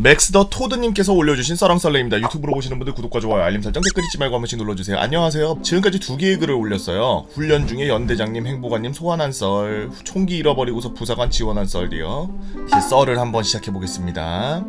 맥스 더 토드님께서 올려주신 썰렁썰레입니다. 유튜브로 보시는 분들 구독과 좋아요, 알림 설정, 댓글 잊지 말고 한 번씩 눌러주세요. 안녕하세요. 지금까지 2개의 글을 올렸어요. 훈련 중에 연대장님, 행보관님 소환한 썰, 총기 잃어버리고서 부사관 지원한 썰이요. 이제 썰을 한번 시작해보겠습니다.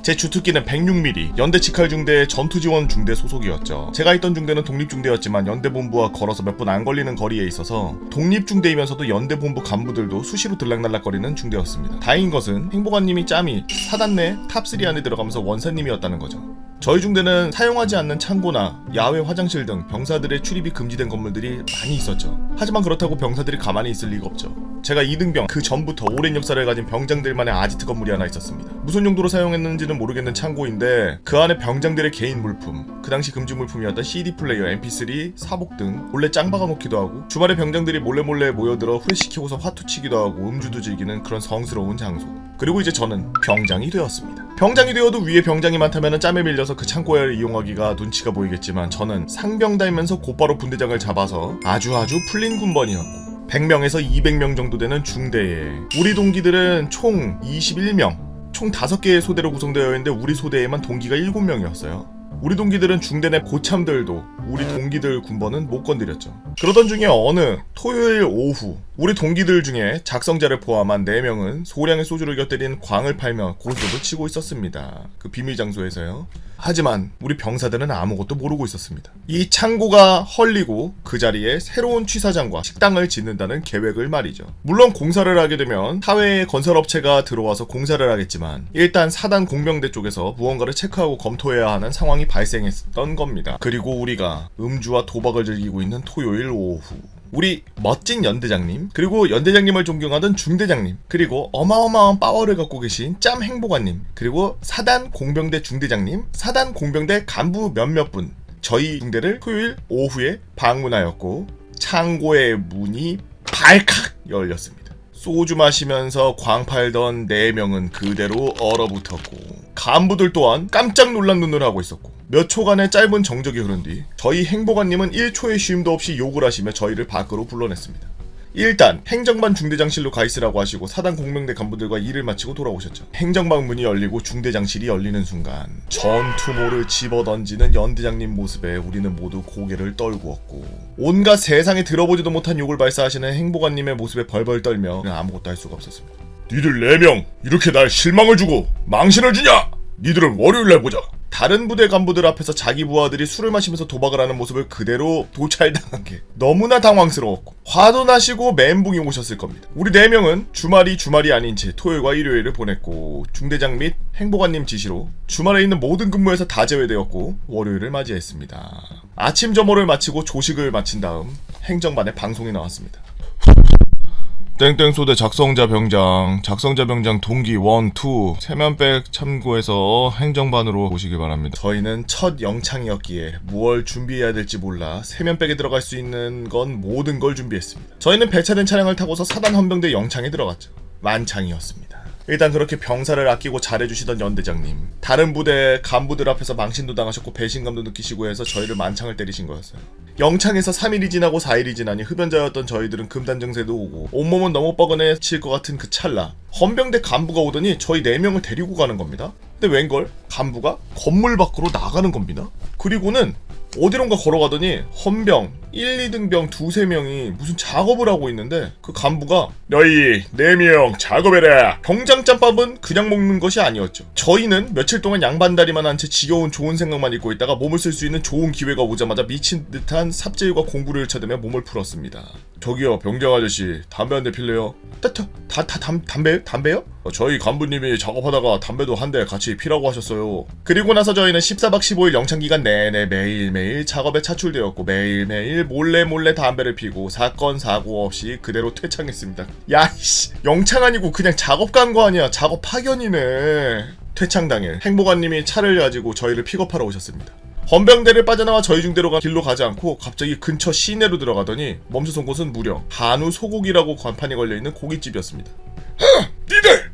제 주특기는 106mm, 연대 직할중대 전투지원 중대 소속이었죠. 제가 있던 중대는 독립중대였지만 연대본부와 걸어서 몇 분 안 걸리는 거리에 있어서 독립중대이면서도 연대본부 간부들도 수시로 들락날락거리는 중대였습니다. 다행인 것은 행보관님이 짬이 사단 내 탑3 안에 들어가면서 원사님이었다는 거죠. 저희 중대는 사용하지 않는 창고나 야외 화장실 등 병사들의 출입이 금지된 건물들이 많이 있었죠. 하지만 그렇다고 병사들이 가만히 있을 리가 없죠. 제가 2등병 그 전부터 오랜 역사를 가진 병장들만의 아지트 건물이 하나 있었습니다. 무슨 용도로 사용했는지는 모르겠는 창고인데 그 안에 병장들의 개인 물품, 그 당시 금지 물품이었던 CD 플레이어, MP3, 사복 등 몰래 짱 박아놓기도 하고 주말에 병장들이 몰래 모여들어 후레시키고서 화투치기도 하고 음주도 즐기는 그런 성스러운 장소. 그리고 이제 저는 병장이 되었습니다. 병장이 되어도 위에 병장이 많다면 짬에 밀려서 그 창고를 이용하기가 눈치가 보이겠지만 저는 상병다이면서 곧바로 분대장을 잡아서 아주 풀린 군번이었고 100명에서 200명 정도 되는 중대에 우리 동기들은 총 21명, 총 5개의 소대로 구성되어 있는데 우리 소대에만 동기가 7명이었어요. 우리 동기들은 중대 내 고참들도 우리 동기들 군번은 못 건드렸죠. 그러던 중에 어느 토요일 오후 우리 동기들 중에 작성자를 포함한 4명은 소량의 소주를 곁들인 광을 팔며 고소도 치고 있었습니다. 그 비밀 장소에서요. 하지만 우리 병사들은 아무것도 모르고 있었습니다. 이 창고가 헐리고 그 자리에 새로운 취사장과 식당을 짓는다는 계획을 말이죠. 물론 공사를 하게 되면 사회의 건설업체가 들어와서 공사를 하겠지만 일단 사단 공병대 쪽에서 무언가를 체크하고 검토해야 하는 상황이 발생했던 겁니다. 그리고 우리가 음주와 도박을 즐기고 있는 토요일 오후 우리 멋진 연대장님, 그리고 연대장님을 존경하던 중대장님, 그리고 어마어마한 파워를 갖고 계신 짬 행보관님, 그리고 사단 공병대 중대장님, 사단 공병대 간부 몇몇 분, 저희 중대를 토요일 오후에 방문하였고 창고의 문이 발칵 열렸습니다. 소주 마시면서 광 팔던 4명은 그대로 얼어붙었고 간부들 또한 깜짝 놀란 눈을 하고 있었고 몇 초간의 짧은 정적이 흐른 뒤 저희 행보관님은 1초의 쉼도 없이 욕을 하시며 저희를 밖으로 불러냈습니다. 일단 행정반 중대장실로 가 있으라고 하시고 사단 공명대 간부들과 일을 마치고 돌아오셨죠. 행정방 문이 열리고 중대장실이 열리는 순간 전투모를 집어던지는 연대장님 모습에 우리는 모두 고개를 떨구었고 온갖 세상에 들어보지도 못한 욕을 발사하시는 행보관님의 모습에 벌벌 떨며 아무것도 할 수가 없었습니다. 니들 4명 이렇게 날 실망을 주고 망신을 주냐? 니들은 월요일날 보자. 다른 부대 간부들 앞에서 자기 부하들이 술을 마시면서 도박을 하는 모습을 그대로 도찰당한 게 너무나 당황스러웠고 화도 나시고 멘붕이 오셨을 겁니다. 우리 4명은 주말이 아닌 채 토요일과 일요일을 보냈고 중대장 및 행보관님 지시로 주말에 있는 모든 근무에서 다 제외되었고 월요일을 맞이했습니다. 아침 점호를 마치고 조식을 마친 다음 행정반에 방송이 나왔습니다. 땡땡소대 작성자 병장 동기 1, 2 세면백 참고해서 행정반으로 오시길 바랍니다. 저희는 첫 영창이었기에 무얼 준비해야 될지 몰라 세면백에 들어갈 수 있는 건 모든 걸 준비했습니다. 저희는 배차된 차량을 타고서 사단 헌병대 영창에 들어갔죠. 만창이었습니다. 일단 그렇게 병사를 아끼고 잘해주시던 연대장님, 다른 부대 간부들 앞에서 망신도 당하셨고 배신감도 느끼시고 해서 저희를 만창을 때리신 거였어요. 영창에서 3일이 지나고 4일이 지나니 흡연자였던 저희들은 금단 증세도 오고 온몸은 너무 뻐근해질 것 같은 그 찰나 헌병대 간부가 오더니 저희 4명을 데리고 가는 겁니다. 근데 웬걸? 간부가 건물 밖으로 나가는 겁니다. 그리고는 어디론가 걸어가더니 헌병 1, 2등병 2~3명이 무슨 작업을 하고 있는데 그 간부가 너희 4명 작업해라. 병장짬밥은 그냥 먹는 것이 아니었죠. 저희는 며칠 동안 양반다리만 한 채 지겨운 좋은 생각만 잊고 있다가 몸을 쓸 수 있는 좋은 기회가 오자마자 미친 듯한 삽질과 공부를 쳐대며 몸을 풀었습니다. 저기요 병장 아저씨 담배 한 대 필래요? 담배요? 저희 간부님이 작업하다가 담배도 한 대 같이 피라고 하셨어요. 그리고 나서 저희는 14박 15일 영창기간 내내 매일매일 작업에 차출되었고 매일매일 몰래 담배를 피고 사건 사고 없이 그대로 퇴창했습니다. 야이씨 영창 아니고 그냥 작업 간 거 아니야. 작업 파견이네. 퇴창 당일 행보관님이 차를 가지고 저희를 픽업하러 오셨습니다. 헌병대를 빠져나와 저희 중대로 간 길로 가지 않고 갑자기 근처 시내로 들어가더니 멈춰선 곳은 무려 한우 소고기라고 간판이 걸려있는 고깃집이었습니다. 니들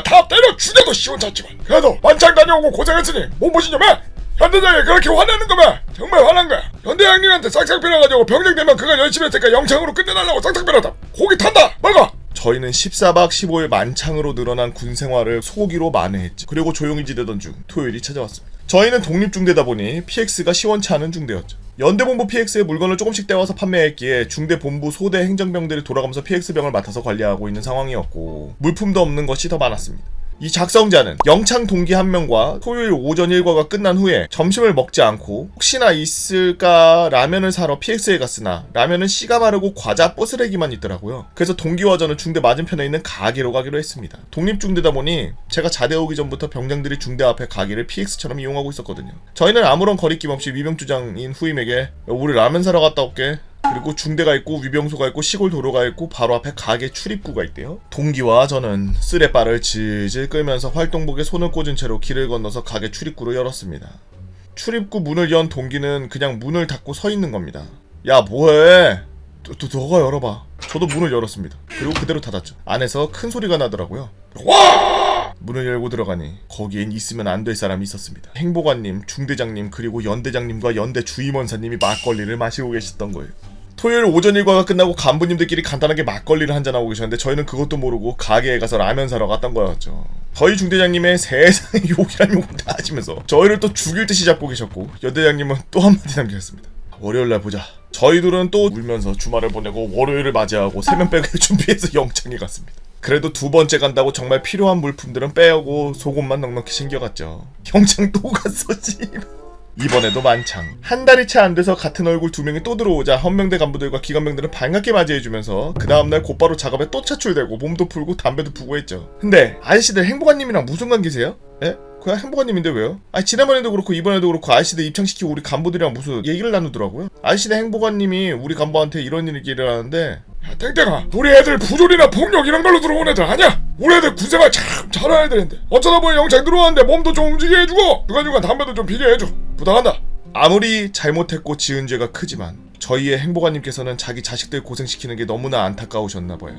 다 때려 죽여도 시원찮지만 그래도 만창 다녀오고 고생했으니 몸보신 좀 해. 현대장이 그렇게 화내는 거면 정말 화난 거야. 현대장님한테 싹싹 빌어가지고 병장 되면 그가 열심히 했으니까 영창으로 끝내달라고 싹싹 빌었다. 고기 탄다 먹어. 저희는 14박 15일 만창으로 늘어난 군 생활을 소고기로 만회했죠. 그리고 조용히 지내던 중 토요일이 찾아왔습니다. 저희는 독립중대다 보니 PX가 시원치 않은 중대였죠. 연대본부 PX에 물건을 조금씩 떼와서 판매했기에 중대본부 소대 행정병들이 돌아가면서 PX병을 맡아서 관리하고 있는 상황이었고 물품도 없는 것이 더 많았습니다. 이 작성자는 영창 동기 한 명과 토요일 오전 일과가 끝난 후에 점심을 먹지 않고 혹시나 있을까 라면을 사러 PX에 갔으나 라면은 씨가 마르고 과자 버스레기만 있더라고요. 그래서 동기와 저는 중대 맞은편에 있는 가게로 가기로 했습니다. 독립중대다 보니 제가 자대 오기 전부터 병장들이 중대 앞에 가게를 PX처럼 이용하고 있었거든요. 저희는 아무런 거리낌 없이 위병주장인 후임에게 우리 라면 사러 갔다 올게. 그리고 중대가 있고 위병소가 있고 시골 도로가 있고 바로 앞에 가게 출입구가 있대요. 동기와 저는 쓰레빠를 질질 끌면서 활동복에 손을 꽂은 채로 길을 건너서 가게 출입구를 열었습니다. 출입구 문을 연 동기는 그냥 문을 닫고 서 있는 겁니다. 야 뭐해? 너가 열어봐. 저도 문을 열었습니다. 그리고 그대로 닫았죠. 안에서 큰 소리가 나더라고요. 와! 문을 열고 들어가니 거기엔 있으면 안 될 사람이 있었습니다. 행보관님, 중대장님 그리고 연대장님과 연대 주임원사님이 막걸리를 마시고 계셨던 거예요. 토요일 오전 일과가 끝나고 간부님들끼리 간단하게 막걸리를 한잔하고 계셨는데 저희는 그것도 모르고 가게에 가서 라면 사러 갔던 거였죠. 저희 중대장님의 세상에 욕이란 욕을 다 하시면서 저희를 또 죽일 듯이 잡고 계셨고 연대장님은 또 한마디 남겼습니다. 월요일날 보자. 저희 둘은 또 울면서 주말을 보내고 월요일을 맞이하고 세면백을 준비해서 영창에 갔습니다. 그래도 두 번째 간다고 정말 필요한 물품들은 빼오고 속옷만 넉넉히 챙겨갔죠. 영창 또 갔어 씨발. 이번에도 만창. 한 달이 채 안 돼서 같은 얼굴 두 명이 또 들어오자 헌병대 간부들과 기관병들은 반갑게 맞이해주면서 그 다음날 곧바로 작업에 또 차출되고 몸도 풀고 담배도 푸고 했죠. 근데 아저씨들 행보관님이랑 무슨 관계세요? 에? 그냥 행보관님인데 왜요? 아니 지난번에도 그렇고 이번에도 그렇고 아저씨들 입창시키고 우리 간부들이랑 무슨 얘기를 나누더라고요. 아저씨들 행보관님이 우리 간부한테 이런 얘기를 하는데 야 땡땡아, 우리 애들 부조리나 폭력 이런 걸로 들어온 애들 아니야? 우리 애들 군생활 참 잘하는 애들인데 어쩌다 보니 영창 들어왔는데 몸도 좀 움직이게 해주고 중간중간 담배도 좀 피게 해줘. 부탁한다. 아무리 잘못했고 지은 죄가 크지만 저희의 행보관님께서는 자기 자식들 고생시키는 게 너무나 안타까우셨나봐요.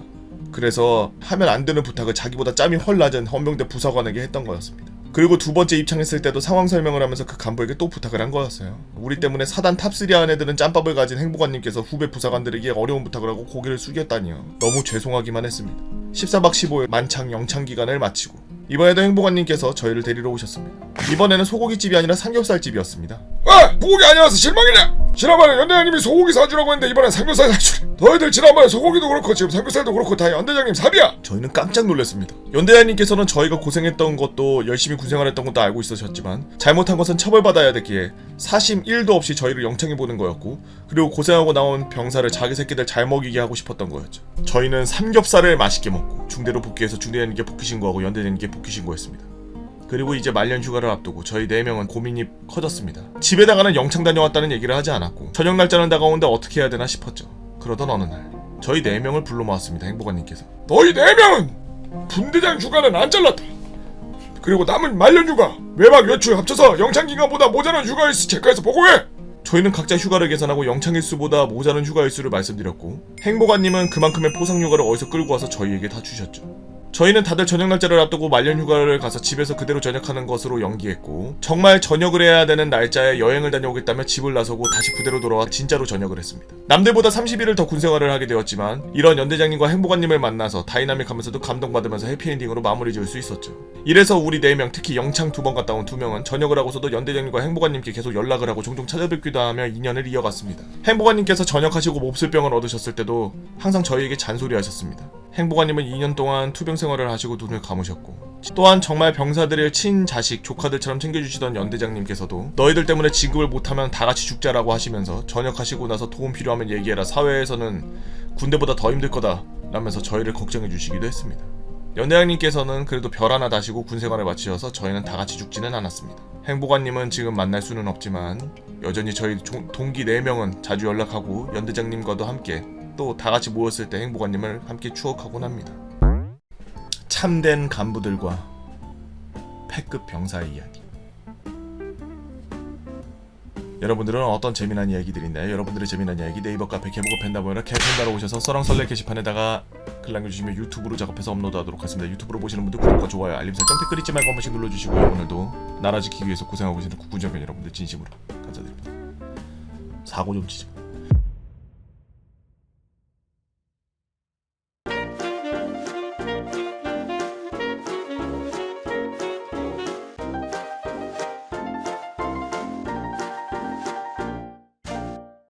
그래서 하면 안 되는 부탁을 자기보다 짬이 훨 낮은 헌병대 부사관에게 했던 거였습니다. 그리고 두 번째 입창했을 때도 상황 설명을 하면서 그 간부에게 또 부탁을 한 거였어요. 우리 때문에 사단 탑3 한 애들은 짬밥을 가진 행보관님께서 후배 부사관들에게 어려운 부탁을 하고 고개를 숙였다니요. 너무 죄송하기만 했습니다. 14박 15일 만창 영창 기간을 마치고 이번에도 행보관님께서 저희를 데리러 오셨습니다. 이번에는 소고기집이 아니라 삼겹살집이었습니다. 왜? 소고기 아니라서 실망이냐? 지난번에 연대장님이 소고기 사주라고 했는데 이번엔 삼겹살 사주래. 너희들 지난번에 소고기도 그렇고 지금 삼겹살도 그렇고 다 연대장님 삽이야. 저희는 깜짝 놀랐습니다. 연대장님께서는 저희가 고생했던 것도 열심히 군생활했던 것도 알고 있으셨지만 잘못한 것은 처벌받아야 됐기에 사심 1도 없이 저희를 영창해 보는 거였고 그리고 고생하고 나온 병사를 자기 새끼들 잘 먹이게 하고 싶었던 거였죠. 저희는 삼겹살을 맛있게 먹고 중대로 복귀해서 중대장님께 복귀 신고하고 연대장님께 복귀 신고했습니다. 그리고 이제 말년 휴가를 앞두고 저희 4명은 고민이 커졌습니다. 집에다가는 영창 다녀왔다는 얘기를 하지 않았고 저녁 날짜는 다가오는데 어떻게 해야 되나 싶었죠. 그러던 어느 날 저희 4명을 불러 모았습니다. 행보관님께서 너희 4명은 분대장 휴가는 안 잘랐다. 그리고 남은 말년 휴가, 외박 외출 합쳐서 영창 기간보다 모자란 휴가 일수 체크해서 보고해. 저희는 각자 휴가를 계산하고 영창 일수보다 모자란 휴가 일수를 말씀드렸고 행보관님은 그만큼의 포상 휴가를 어디서 끌고 와서 저희에게 다 주셨죠. 저희는 다들 저녁 날짜를 앞두고 말년 휴가를 가서 집에서 그대로 전역하는 것으로 연기했고 정말 전역을 해야 되는 날짜에 여행을 다녀오겠다며 집을 나서고 다시 부대로 돌아와 진짜로 전역을 했습니다. 남들보다 30일을 더 군생활을 하게 되었지만 이런 연대장님과 행보관님을 만나서 다이나믹하면서도 감동받으면서 해피엔딩으로 마무리 지을 수 있었죠. 이래서 우리 4명 특히 영창 2번 갔다 온 2명은 전역을 하고서도 연대장님과 행보관님께 계속 연락을 하고 종종 찾아뵙기도 하며 인연을 이어갔습니다. 행보관님께서 전역하시고 몹쓸병을 얻으셨을 때도 항상 저희에게 잔소리하셨습니다. 행보관님은 2년 동안 투병 생활을 하시고 눈을 감으셨고 또한 정말 병사들을 친자식 조카들처럼 챙겨주시던 연대장님께서도 너희들 때문에 진급을 못하면 다같이 죽자라고 하시면서 전역하시고 나서 도움 필요하면 얘기해라. 사회에서는 군대보다 더 힘들 거다 라면서 저희를 걱정해 주시기도 했습니다. 연대장님께서는 그래도 별 하나 다시고 군생활을 마치셔서 저희는 다같이 죽지는 않았습니다. 행보관님은 지금 만날 수는 없지만 여전히 저희 동기 4명은 자주 연락하고 연대장님과도 함께 또 다같이 모였을 때 행보관님을 함께 추억하곤 합니다. 참된 간부들과 패급 병사의 이야기. 여러분들은 어떤 재미난 이야기들이 있나요? 여러분들의 재미난 이야기 네이버 카페 개보고 팬다보이라 개팬다로 오셔서 썰렁설레 게시판에다가 글 남겨주시면 유튜브로 작업해서 업로드하도록 하겠습니다. 유튜브로 보시는 분들 구독과 좋아요 알림 설정 댓글 잊지 말고 한 번씩 눌러주시고요. 오늘도 나라 지키기 위해서 고생하고 계시는 국군장병 여러분들 진심으로 감사드립니다. 사고 좀 치죠.